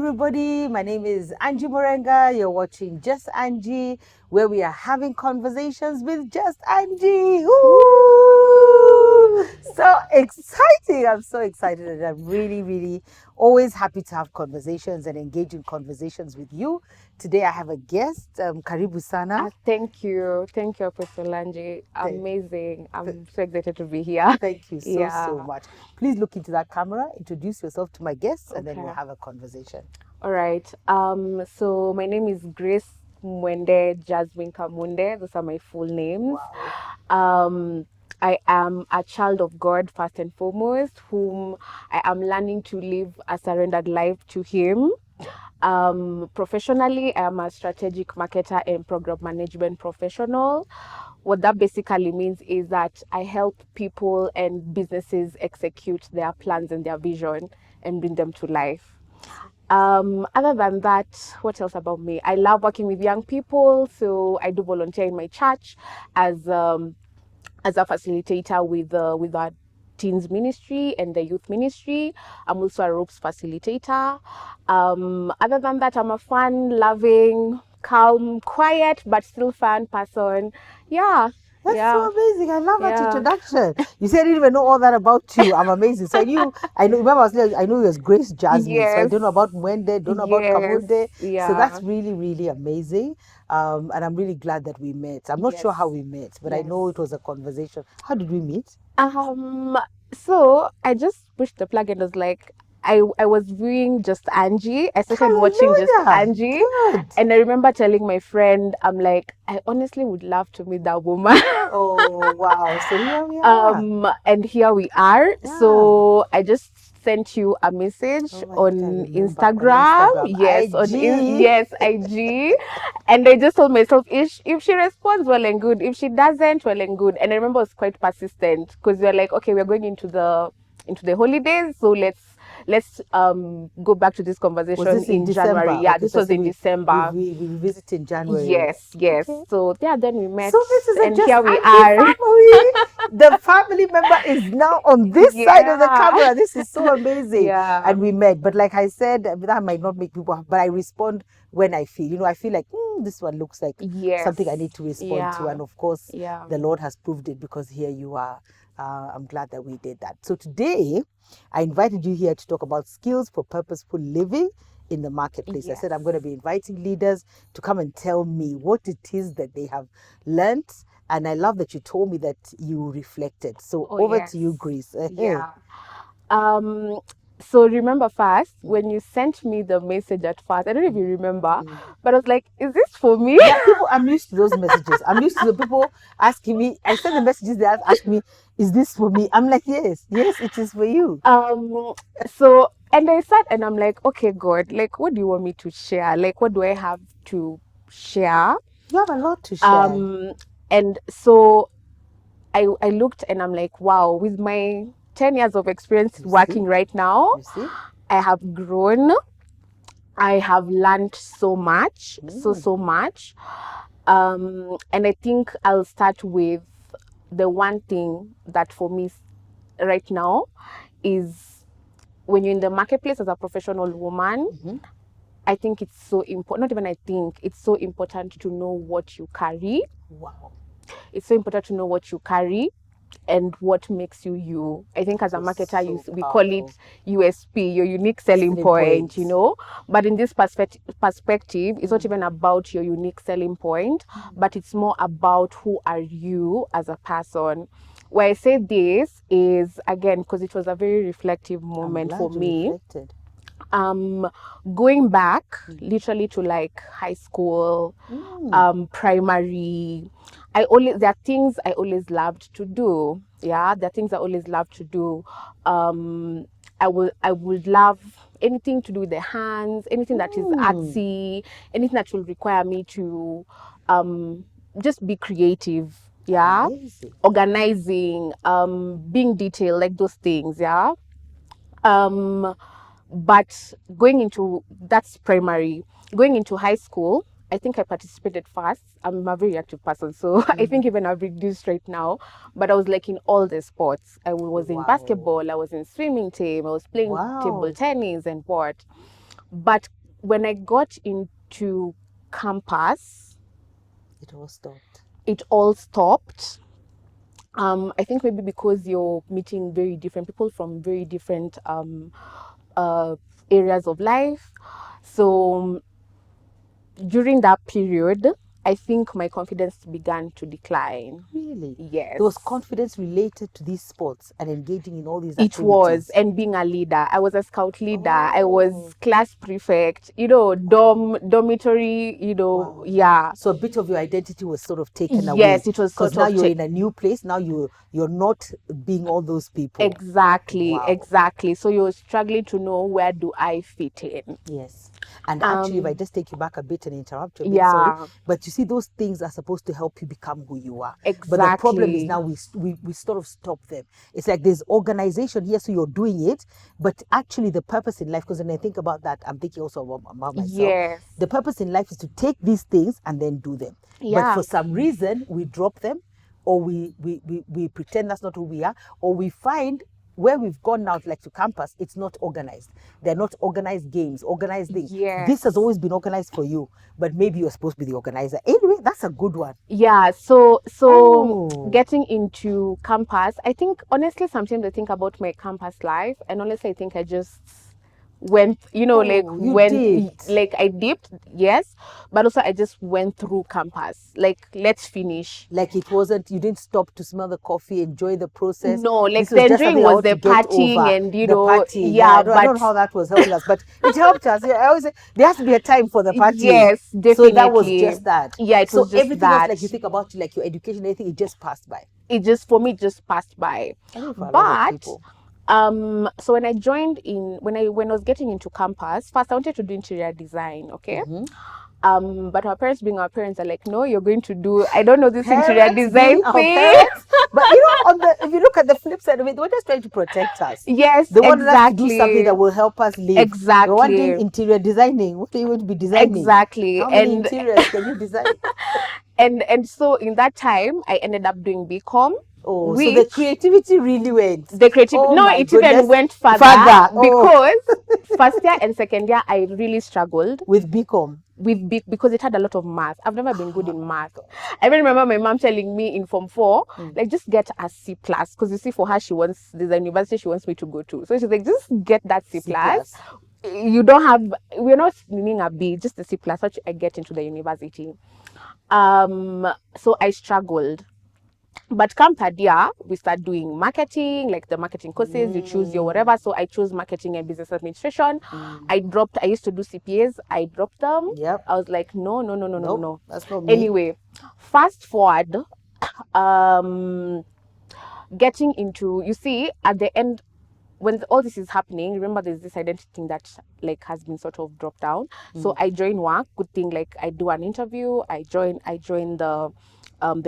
everybody. My name is Angie Morenga. You're watching Just Angie, where we are having conversations with Just Angie. Ooh! So exciting. I'm so excited, and I'm really always happy to have conversations and engage in conversations with you. Today I have a guest, Karibu Sana. Thank you, Purposeful Angie. Amazing. I'm so excited to be here. Thank you so much. Please look into that camera, introduce yourself to my guests, and then we'll have a conversation. All right. So my name is Grace Mwende Mwende. Those are my full names. Wow. I am a child of God first and foremost, whom I am learning to live a surrendered life to Him. Professionally, I am a strategic marketer and program management professional. What that basically means is that I help people and businesses execute their plans and their vision and bring them to life. Other than that, what else about me? I love working with young people, so I do volunteer in my church as a facilitator with our teens ministry and the youth ministry. I'm also a ropes facilitator. Other than that, I'm a fun, loving, calm, quiet, but still fun person. That's so amazing. I love that introduction. You said I didn't even know all that about you. I'm amazing. So I know, remember I know you as Grace Jasmine. Yes. So I don't know about Mwende, don't know about Kamunde. Yeah. So that's really amazing. And I'm really glad that we met. I'm not sure how we met, but I know it was a conversation. How did we meet? So I just pushed the plug and was like, I was viewing Just Angie. I started watching Just Angie. Good. And I remember telling my friend, I'm like, I honestly would love to meet that woman. Oh, wow. So here we are. And here we are. Yeah. So I just sent you a message on Instagram. Yes, IG. IG. And I just told myself, if she responds, well and good. If she doesn't, well and good. And I remember I was quite persistent because we were like, okay, we're going into the holidays, so let's go back to this conversation in January. Yeah, this was in December. We visit in January. Yes. Okay. So then we met. So this is and here we are. Family. The family member is now on this side of the camera. This is so amazing. Yeah. And we met. But like I said, that might not make people, but I respond when I feel. I feel like this one looks like something I need to respond to. And of course, the Lord has proved it because here you are. I'm glad that we did that. So today, I invited you here to talk about skills for purposeful living in the marketplace. I said I'm going to be inviting leaders to come and tell me what it is that they have learned. And I love that you told me that you reflected. So over to you, Grace. So remember first, when you sent me the message at first, I don't know if you remember, but I was like, is this for me? Yeah, I'm used to those messages. I'm used to the people asking me, I send the messages, they ask me, is this for me? I'm like, yes, it is for you. So, and I sat and I'm like, okay, God, like, what do you want me to share? Like, what do I have to share? You have a lot to share. And so I looked and I'm like, wow, with my 10 years of experience working right now, I have grown. I have learned so much, so much. And I think I'll start with the one thing that for me right now is when you're in the marketplace as a professional woman, I think it's so important. Not even I think, it's so important to know what you carry. Wow. It's so important to know what you carry and what makes you you. I think as a marketer, we call it USP, your unique selling point, But in this perspective, it's not even about your unique selling point, but it's more about who are you as a person. Why I say this is, again, because it was a very reflective moment for me. Going back literally to like high school, primary, there are things I always loved to do. Yeah, there are things I always loved to do. I would love anything to do with the hands, anything that is artsy, anything that will require me to just be creative. Yeah, organizing, being detailed, like those things. Yeah. But that's primary. Going into high school, I think I participated first. I'm a very active person, so I think even I've reduced right now. But I was like in all the sports. I was in basketball, I was in swimming team, I was playing table tennis and what. But when I got into campus, it all stopped. It all stopped. I think maybe because you're meeting very different people from very different areas of life. So during that period, I think my confidence began to decline. Really? Yes. There was confidence related to these sports and engaging in all these It activities. was, and being a leader. I was a scout leader. I was class prefect, dormitory, yeah. So a bit of your identity was sort of taken away. Yes, it was because now you're in a new place. Now you're not being all those people. Exactly, exactly. So you're struggling to know, where do I fit in? Yes. And actually, if I just take you back a bit and interrupt you a bit, Yeah. sorry, but you see, those things are supposed to help you become who you are. Exactly. But the problem is now we sort of stop them. It's like there's organization here, so you're doing it, but actually the purpose in life, because when I think about that, I'm thinking also about myself. Yes. The purpose in life is to take these things and then do them. Yeah. But for some reason, we drop them, or we pretend that's not who we are, or we find where we've gone now, like to campus, it's not organized. They're not organized games, organized things. Yes. This has always been organized for you, but maybe you're supposed to be the organizer. Anyway, that's a good one. Yeah. So getting into campus, I think honestly, sometimes I think about my campus life, and honestly, I think I just went, like I dipped, yes, but also I just went through campus, like, let's finish. Like it wasn't, you didn't stop to smell the coffee, enjoy the process. No, like the enjoying was the partying and the partying. Yeah, I don't know how that was helping us, but it helped us. I always say there has to be a time for the party. Yes, definitely. So that was just that. Yeah, it was just everything that. else, like you think about like your education, anything, it just passed by. For me, it just passed by. But so when I joined when I was getting into campus, first I wanted to do interior design, okay? Mm-hmm. But our parents, being our parents, are like, no, you're going to do, I don't know, this interior design thing. But if you look at the flip side of it, we're just trying to protect us. Yes, they wanted us to do something that will help us live. Exactly. They wanted interior designing. What are you going to be designing? Exactly. How many interiors can you design? And so in that time, I ended up doing BCom. Oh, so the creativity really went. It even went further. Because first year and second year, I really struggled with BCom. Because it had a lot of math. I've never been good in math. I even remember my mom telling me in Form 4, like, just get a C+, because you see, for her, there's a university she wants me to go to. So she's like, just get that C+. We're not needing a B, just a C+, so I get into the university. So I struggled. But come third year, we start doing marketing, like the marketing courses, you choose your whatever. So I chose marketing and business administration. I used to do CPAs, I dropped them. Yep. I was like, no. That's not me. Anyway, fast forward, getting into, you see, at the end, when all this is happening, remember there's this identity thing that like has been sort of dropped down. So I join work, good thing, like I do an interview, I join the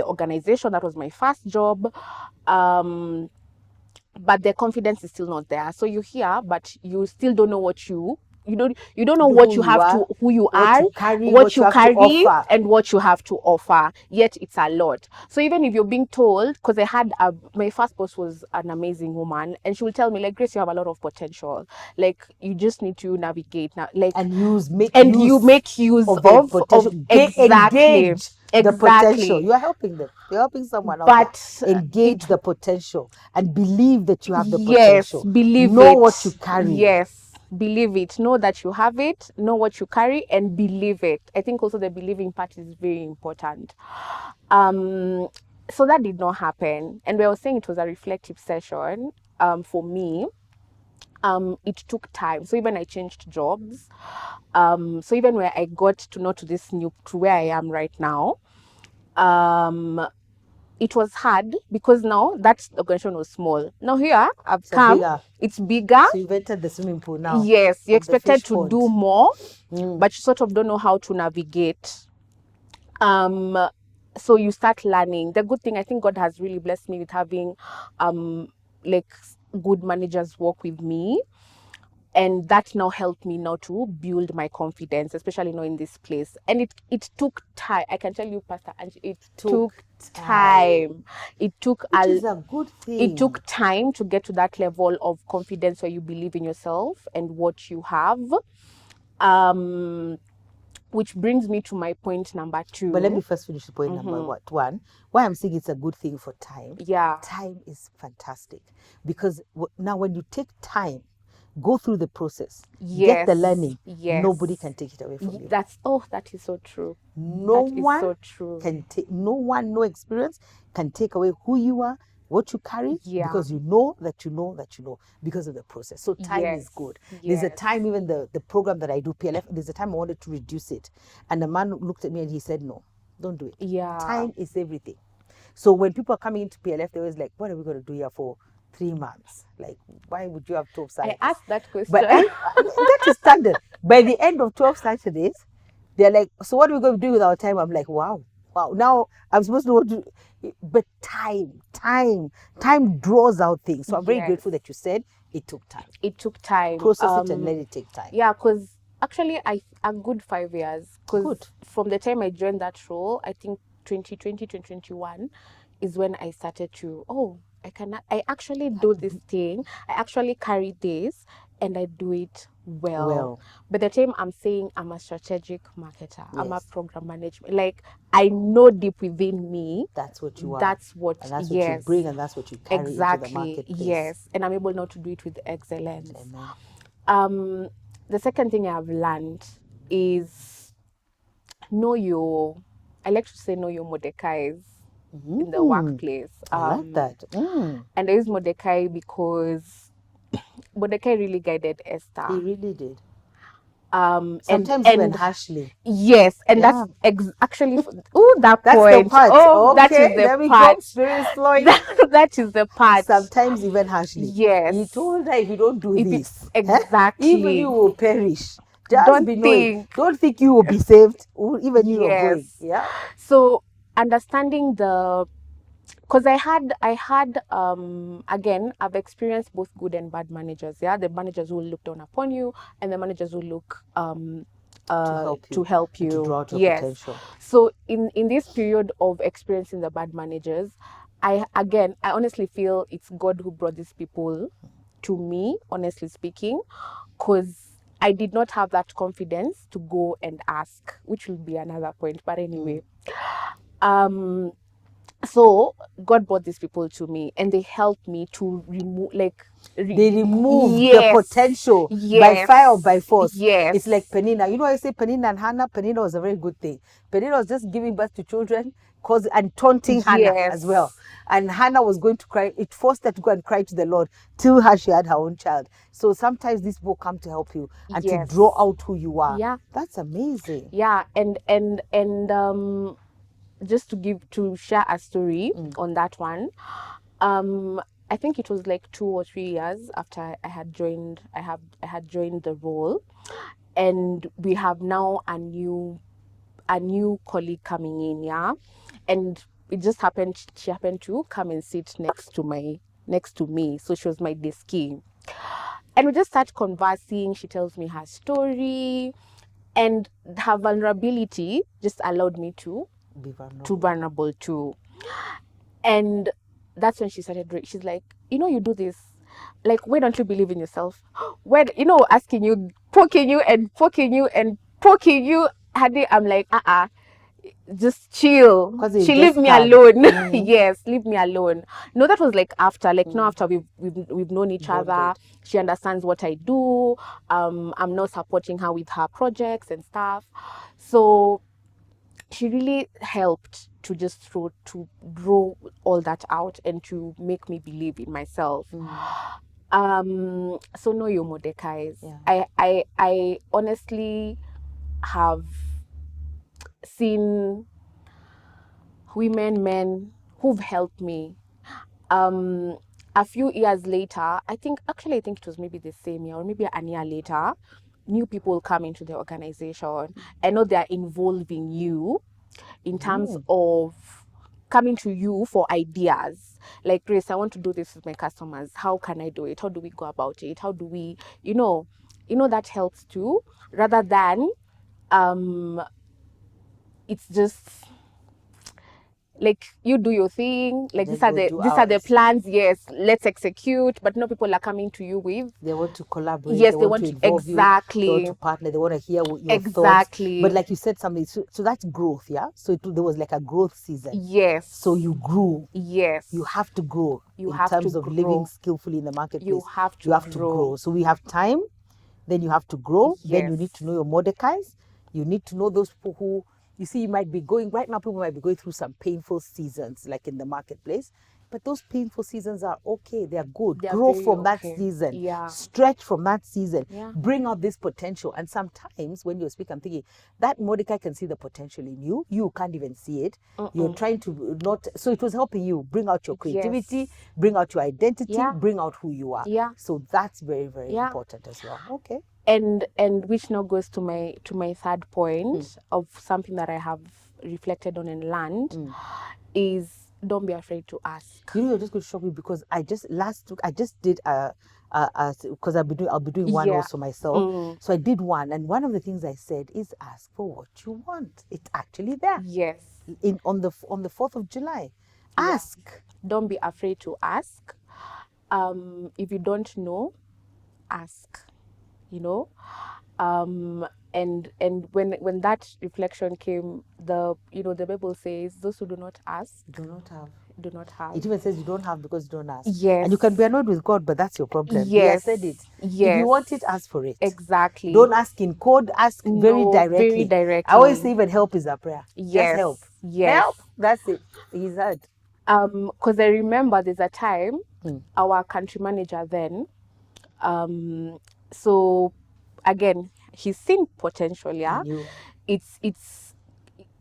organization. That was my first job. But the confidence is still not there. So you're here, but you still don't know what you don't know what you have to, who you are, what you carry, and what you have to offer. Yet it's a lot. So even if you're being told, because I had my first boss was an amazing woman, and she will tell me, like, Grace, you have a lot of potential. Like, you just need to navigate now, like, you make use of the potential. Engage the potential. You are helping them. You're helping someone else. But engage the potential and believe that you have the potential. Yes, believe it. Know what you carry. Yes. Believe it. Know that you have it. Know what you carry and believe it. I think also the believing part is very important. So that did not happen. And we were saying it was a reflective session for me. It took time. So even I changed jobs. So even where I got to where I am right now, it was hard because now that organization was small. Now here I've come, it's bigger. So you've entered the swimming pool now. Yes, you're expected to do more, but you sort of don't know how to navigate. So you start learning. The good thing, I think God has really blessed me with having like good managers work with me. And that now helped me now to build my confidence, especially now in this place. And it took time. I can tell you, Pastor Angie, it took time. It took Which is a good thing. It took time to get to that level of confidence where you believe in yourself and what you have. Which brings me to my point number 2. But let me first finish the point number one. Why I'm saying it's a good thing for time. Yeah. Time is fantastic because now when you take time, go through the process, get the learning, nobody can take it away from you. That is so true. No experience can take away who you are, what you carry, because you know because of the process. So time is good. There's a time, even the program that I do, PLF, there's a time I wanted to reduce it. And the man looked at me and he said, no, don't do it. Yeah. Time is everything. So when people are coming into PLF, they're always like, what are we going to do here for 3 months? Like, why would you have 12 Saturdays? I asked that question. But that is standard. By the end of 12 Saturdays, they're like, so what are we going to do with our time? I'm like, wow. Now I'm supposed to know what to do. But time draws out things. So I'm very grateful that you said it took time. It took time. Process it and let it take time. Yeah, because actually a good 5 years. Because from the time I joined that role, I think 2020, 2021 is when I started to, I actually do this thing. I actually carry this and I do it well. By the time I'm saying I'm a strategic marketer, I'm a program management, like I know deep within me that's what you are. That's what you bring, and that's what you carry into the marketplace. Yes, and I'm able now to do it with excellence. Amen. The second thing I've learned is I like to say know your Mordecais in the workplace. I like that. And I use Mordecai because Mordecai really guided Esther. He really did. Sometimes even harshly. Yes, and that's actually that that's point. The part. That is the part. Spirit flowing. That is the part. Sometimes even harshly. Yes. He told her, if you don't do this, exactly, even you will perish. Don't think you will be saved. Even you are going. Yeah. So understanding because I had again, I've experienced both good and bad managers. Yeah, the managers who look down upon you and the managers who look to help you, to draw out your potential. So in this period of experiencing the bad managers, I honestly feel it's God who brought these people to me, honestly speaking, because I did not have that confidence to go and ask, which will be another point. But anyway, so God brought these people to me and they helped me to remove, they remove the potential by fire or by force. It's like Penina. You know, I say Penina and Hannah. Penina was a very good thing. Penina was just giving birth to children and taunting Hannah as well. And Hannah was going to cry. It forced her to go and cry to the Lord till she had her own child. So sometimes these people come to help you and to draw out who you are. Yeah. That's amazing. Yeah. And just to share a story on that one. I think it was like 2 or 3 years after I had joined the role, and we have now a new colleague coming in, and it just happened she happened to come and sit next to me, so she was my deskey, and we just start conversing. She tells me her story, and her vulnerability just allowed me to be vulnerable too. And that's when she started. She's like, you do this. Like, why don't you believe in yourself? When, asking you, poking you and poking you and poking you. Hadi, I'm like, just chill. She leave me alone. Yes, leave me alone. No, that was like after, now after we've known each other. She understands what I do. I'm now supporting her with her projects and stuff. So she really helped to just draw all that out and to make me believe in myself. So know your Mordecais. I honestly have seen men who've helped me. A few years later, I think it was maybe the same year or maybe a year later, new people come into the organization. I know they're involving you in terms of coming to you for ideas. Like, Grace, I want to do this with my customers. How can I do it? How do we go about it? How do we, that helps too, rather than it's just like, you do your thing, like these are the plans, yes, let's execute. But no, people are coming to you with, they want to collaborate, yes, they want to involve you, they want to partner, they want to hear your thoughts. But like you said something, so that's growth, yeah. So there was like a growth season. Yes. So you grew. Yes. You have to grow in terms of living skillfully in the marketplace. You have to grow. So we have time, then you have to grow. Yes. Then you need to know your Mordecais. You need to know those people who, you see, you might be going, right now people might be going through some painful seasons, like in the marketplace. But those painful seasons are okay. They're good. Grow from that season. Yeah. Stretch from that season. Yeah. Bring out this potential. And sometimes when you speak, I'm thinking that Mordecai can see the potential in you. You can't even see it. You're trying to not. So it was helping you bring out your creativity, yes, bring out your identity, yeah, bring out who you are. Yeah. So that's very, very, yeah, important as well. Okay. And which now goes to my third point of something that I have reflected on and learned is, don't be afraid to ask. You know, you're just going to shock me because I just did because I'll be doing one, yeah, also myself. So I did one, and one of the things I said is ask for what you want. It's actually there. Yes. On the 4th of July, ask. Yeah. Don't be afraid to ask. If you don't know, ask. You know, and when that reflection came, the Bible says, those who do not ask do not have. Do not have. It even says you don't have because you don't ask. Yes. And you can be annoyed with God, but that's your problem. Yes. He has said it. Yes. If you want it, ask for it. Exactly. Don't ask in code, ask very directly. Very directly. I always say even help is a prayer. Yes. Just help. Yes. Help. That's it. He's heard. Because I remember there's a time, our country manager then, so again, he's seen potential, yeah. It's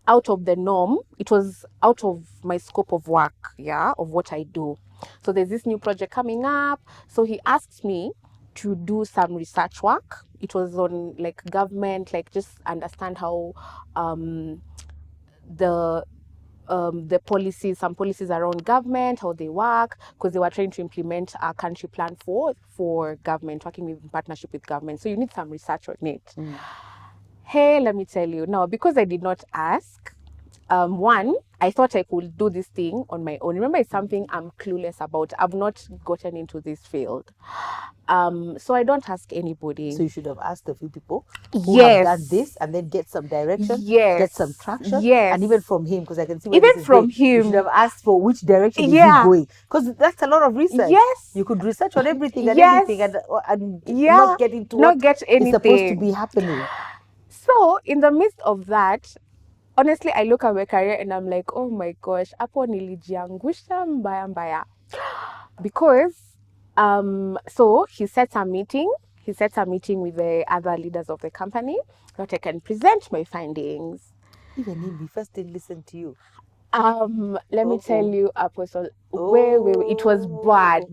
out of the norm. It was out of my scope of work, yeah, of what I do. So there's this new project coming up. So he asked me to do some research work. It was on like government, like just understand how the policies, some policies around government, how they work, because they were trying to implement a country plan for government, working in partnership with government. So you need some research on it. Hey, let me tell you now, because I did not ask, one, I thought I could do this thing on my own. Remember, it's something I'm clueless about. I've not gotten into this field. So I don't ask anybody. So you should have asked a few people who have done this and then get some direction, get some traction. And even from him, because I can see where even from him, you should have asked for which direction is he going. Because that's a lot of research. Yes. You could research on everything and everything and not get into what is supposed to be happening. So in the midst of that, honestly, I look at my career and I'm like, oh my gosh, hapo nilijiangusha mbaya. Because so he sets a meeting with the other leaders of the company that I can present my findings. Even if we first didn't listen to you. Let me tell you, Apostle, where it was bad.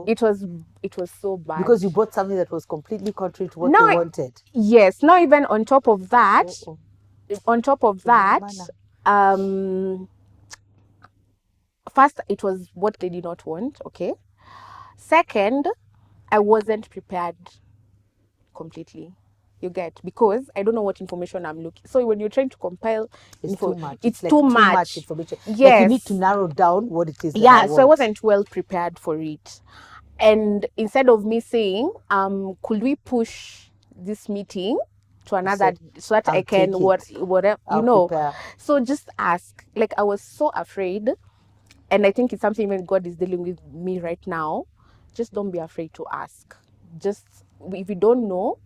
It was so bad. Because you brought something that was completely contrary to what they wanted. Yes, not even on top of that. On top of that, first, it was what they did not want, okay? Second, I wasn't prepared completely. You get, because I don't know what information I'm looking. So when you're trying to compile, it's too much. It's like too much information. Yes. Like you need to narrow down what it is. Yeah, so I wasn't well prepared for it. And instead of me saying, could we push this meeting to another so that I can whatever prepare. So just ask. Like I was so afraid, and I think it's something that God is dealing with me right now. Just don't be afraid to ask. Just if you don't know,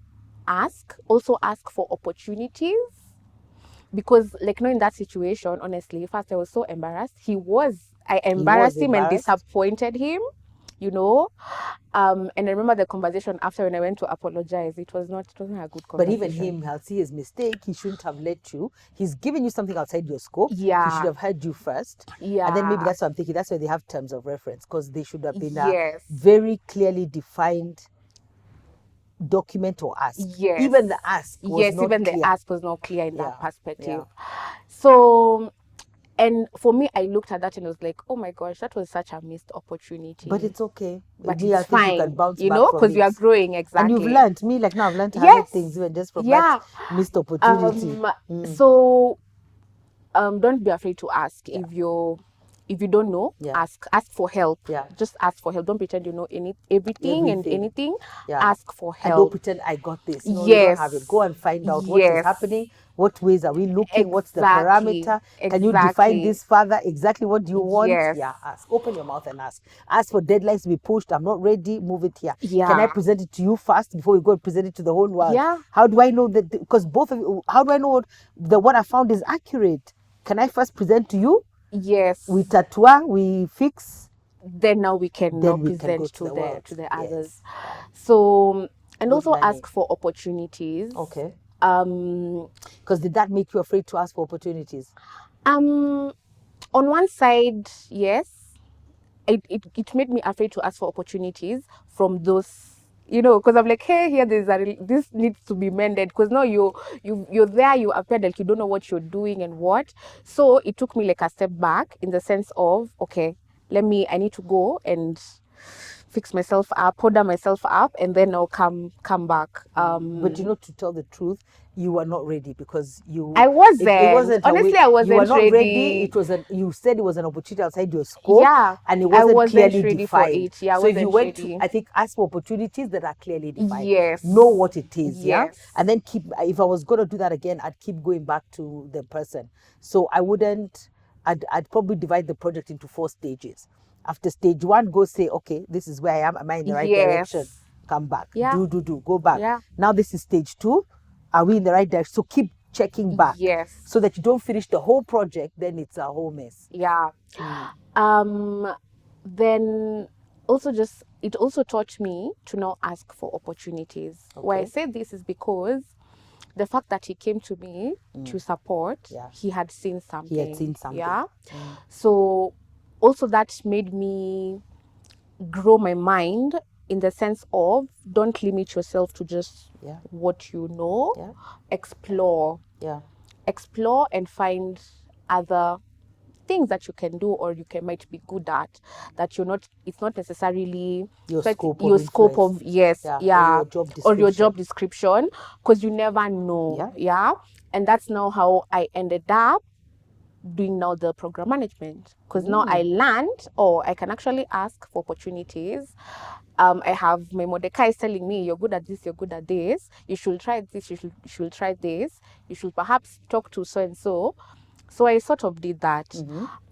ask. Also ask for opportunities, because like in that situation, honestly, first I was so embarrassed. I embarrassed him and disappointed him. And I remember the conversation after when I went to apologize. It wasn't a good conversation. But even him, he'll see his mistake. He shouldn't have let you. He's given you something outside your scope. Yeah. He should have heard you first. Yeah. And then maybe that's what I'm thinking. That's why they have terms of reference, because they should have been a very clearly defined document or ask. Yes. Even the ask was not clear. The ask was not clear in that perspective. Yeah. So, and for me, I looked at that and I was like, oh my gosh, that was such a missed opportunity. But it's okay. But it's fine. You can bounce back because you are growing, exactly. And you've learned. Me, like now, I've learned to handle things even just from that missed opportunity. So, don't be afraid to ask. If you don't know, ask for help. Just ask for help. Don't pretend you know everything and anything. Ask for help. And don't pretend I got this. No, you don't have it. Go and find out what is happening. What ways are we looking? What's the parameter? Can you define this further? Exactly what do you want? Ask. Open your mouth and ask. Ask for deadlines to be pushed. I'm not ready. Move it here. Can I present it to you first before we go and present it to the whole world? How do I know that? Because both of you, how do I know what I found is accurate? Can I first present to you? Yes. We tattoo, we fix. Then now we can now present to the others. So, and also ask for opportunities. Okay. Because did that make you afraid to ask for opportunities? On one side, yes. It made me afraid to ask for opportunities from those, because I'm like, hey, here this needs to be mended, because now you're there, you appear like you don't know what you're doing and what. So it took me like a step back in the sense of, okay, I need to go and fix myself up, powder myself up, and then I'll come back. But to tell the truth, you were not ready because I wasn't. It wasn't honestly, I wasn't. You were not ready. It was you said it was an opportunity outside your scope, and it wasn't clearly ready defined. For it. Yeah, so you went to, I think, ask for opportunities that are clearly defined. Yes. Know what it is. Yes. And then if I was going to do that again, I'd keep going back to the person. So I wouldn't. I'd probably divide the project into 4 stages. After stage 1, go say, okay, this is where I am. Am I in the right direction? Come back. Do. Go back. Now this is stage 2. Are we in the right direction? So keep checking back. Yes. So that you don't finish the whole project, then it's a whole mess. Yeah. Then also it also taught me to now ask for opportunities. Okay. Why I say this is because the fact that he came to me to support, he had seen something. Yeah. So also that made me grow my mind in the sense of don't limit yourself to just what you know. Explore. Explore and find other things that you can do or might be good at that it's not necessarily your scope of or your job description, because you never know. And that's now how I ended up doing now the program management, because now I learned I can actually ask for opportunities. I have my Mordecai telling me, you're good at this, you're good at this, you should try this, you should try this, you should perhaps talk to so and so. So I sort of did that.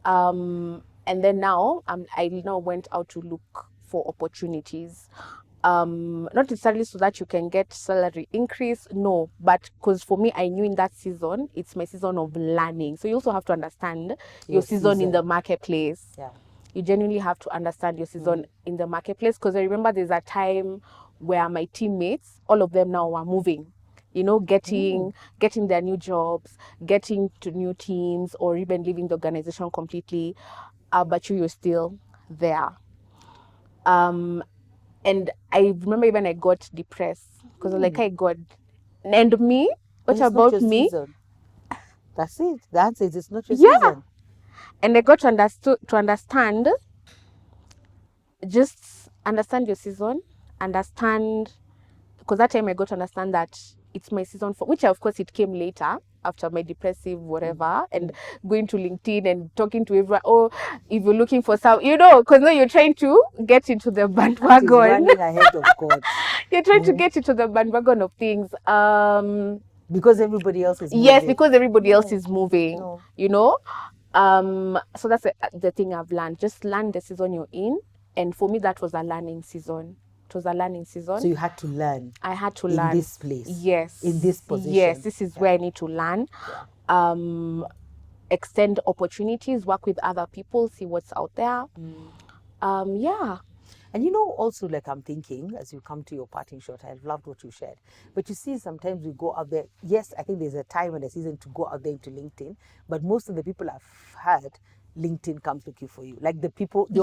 And then now I now went out to look for opportunities. Not necessarily so that you can get salary increase, no, but because for me, I knew in that season, it's my season of learning. So you also have to understand your season in the marketplace. You genuinely have to understand your season in the marketplace, because I remember there's a time where my teammates, all of them now were moving, getting their new jobs, getting to new teams, or even leaving the organization completely, but you're still there. And I remember even I got depressed because like, I got, and me, what about me? Season. That's it. That's it. It's not your season. And I got to understand, just understand your season, understand, because that time I got to understand that it's my season for, which of course it came later after my depressive whatever, and going to LinkedIn and talking to everyone. Oh, if you're looking for some, because now you're trying to get into the bandwagon. Running ahead of God. You're trying to get into the bandwagon of things. Because everybody else is moving. Yes, because everybody else is moving. So that's the thing I've learned. Just learn the season you're in. And for me, that was a learning season. It was a learning season. So you had to learn. I had to learn. In this place. Yes. In this position. Yes, this is where I need to learn. Extend opportunities, work with other people, see what's out there. And also, like, I'm thinking, as you come to your parting shot, I loved what you shared. But you see, sometimes we go out there. Yes, I think there's a time and a season to go out there into LinkedIn. But most of the people I've had, LinkedIn comes looking for you. Like the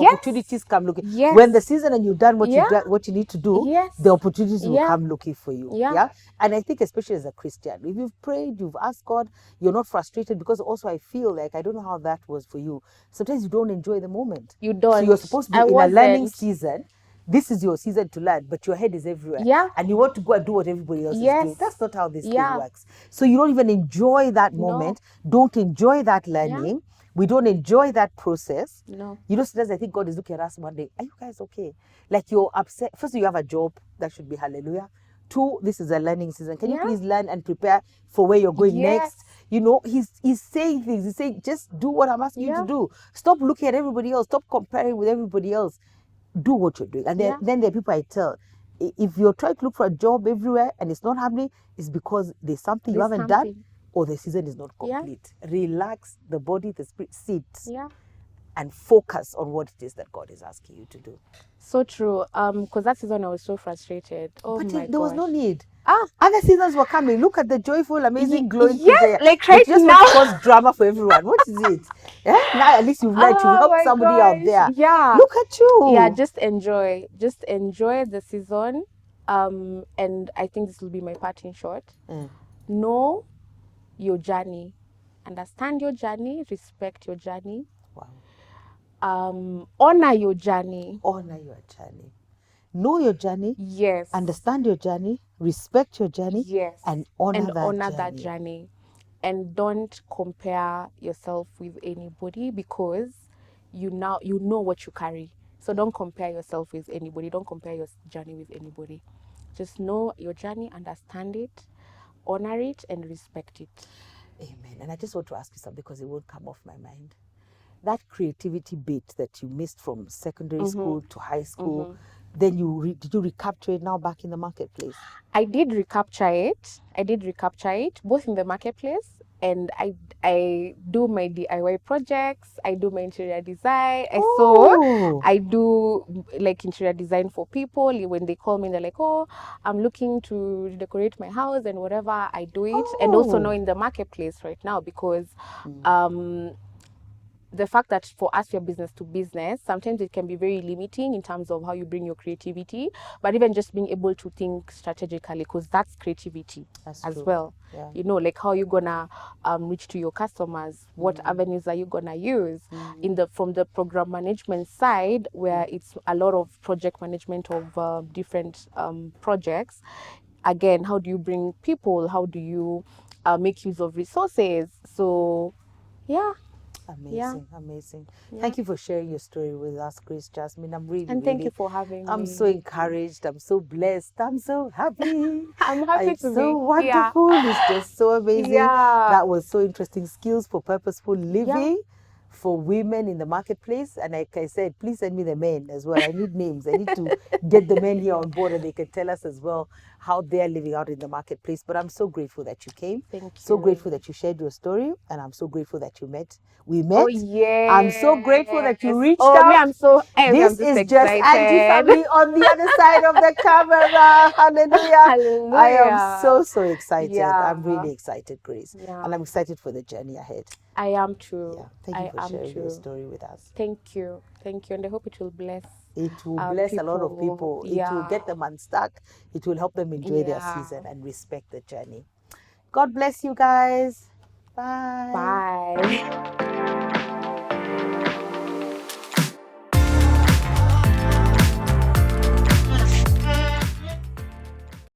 opportunities come looking. Yes. When the season and you've done what you need to do, the opportunities will come looking for you. Yeah. And I think especially as a Christian, if you've prayed, you've asked God, you're not frustrated, because also I feel like, I don't know how that was for you. Sometimes you don't enjoy the moment. You don't. So you're supposed to be in a learning season. this is your season to learn, but your head is everywhere. Yeah. And you want to go and do what everybody else is doing. That's not how this thing works. So you don't even enjoy that moment. Don't enjoy that learning. We don't enjoy that process. No. You know, sometimes I think God is looking at us one day. Are you guys okay? Like you're upset. First, you have a job. That should be hallelujah. 2, this is a learning season. Can you please learn and prepare for where you're going next? You know, he's saying things. He's saying, just do what I'm asking you to do. Stop looking at everybody else. Stop comparing with everybody else. Do what you're doing. And then there are people I tell, if you're trying to look for a job everywhere and it's not happening, it's because there's something you haven't done, or the season is not complete. Relax the body, the spirit, sit. And focus on what it is that God is asking you to do. So true. Because that season I was so frustrated. Oh but my God. There was no need. Other seasons were coming. Look at the joyful, amazing, glowing things. Like right just now. Just cause drama for everyone. What is it? Now at least you've learned. You've helped somebody out there. Look at you. Just enjoy. Just enjoy the season. And I think this will be my parting shot. Know your journey. Understand your journey. Respect your journey. Wow. Honor your journey. Honor your journey. Know your journey. Yes. Understand your journey. Respect your journey. Yes. And honor that journey. And don't compare yourself with anybody, because you know what you carry. So don't compare yourself with anybody. Don't compare your journey with anybody. Just know your journey, understand it, honor it, and respect it. Amen. And I just want to ask you something, because it won't come off my mind. That creativity bit that you missed from secondary school to high school, then did you recapture it now back in the marketplace? I did recapture it, both in the marketplace, and I do my DIY projects. I do my interior design. I do like interior design for people. When they call me, they're like, "Oh, I'm looking to decorate my house," and whatever, I do it. And also now in the marketplace right now, because the fact that for us, we're business to business, sometimes it can be very limiting in terms of how you bring your creativity, but even just being able to think strategically, because that's creativity as well. You know, like how you're gonna reach to your customers, what avenues are you gonna use from the program management side, where it's a lot of project management of different projects. Again, how do you bring people? How do you make use of resources? So, Amazing. Thank you for sharing your story with us, Grace Jasmine. I'm really, and thank you for having me. I'm so encouraged. I'm so blessed. I'm so happy. I'm happy to be. It's so wonderful. It's just so amazing. That was so interesting. Skills for purposeful living for women in the marketplace. And like I said, please send me the men as well. I need names. I need to get the men here on board, and they can tell us as well how they're living out in the marketplace. But I'm so grateful that you came. Thank you. So grateful that you shared your story, and I'm so grateful that we met. Oh yeah. I'm so grateful that you reached out. This is excited. Just Angie family on the other side of the camera. Hallelujah. I am so excited. I'm really excited, Grace. And I'm excited for the journey ahead. I am too. Thank you for sharing your story with us. Thank you. And I hope it will bless. It will bless a lot of people. It will get them unstuck. It will help them enjoy their season and respect the journey. God bless you guys. Bye. Bye.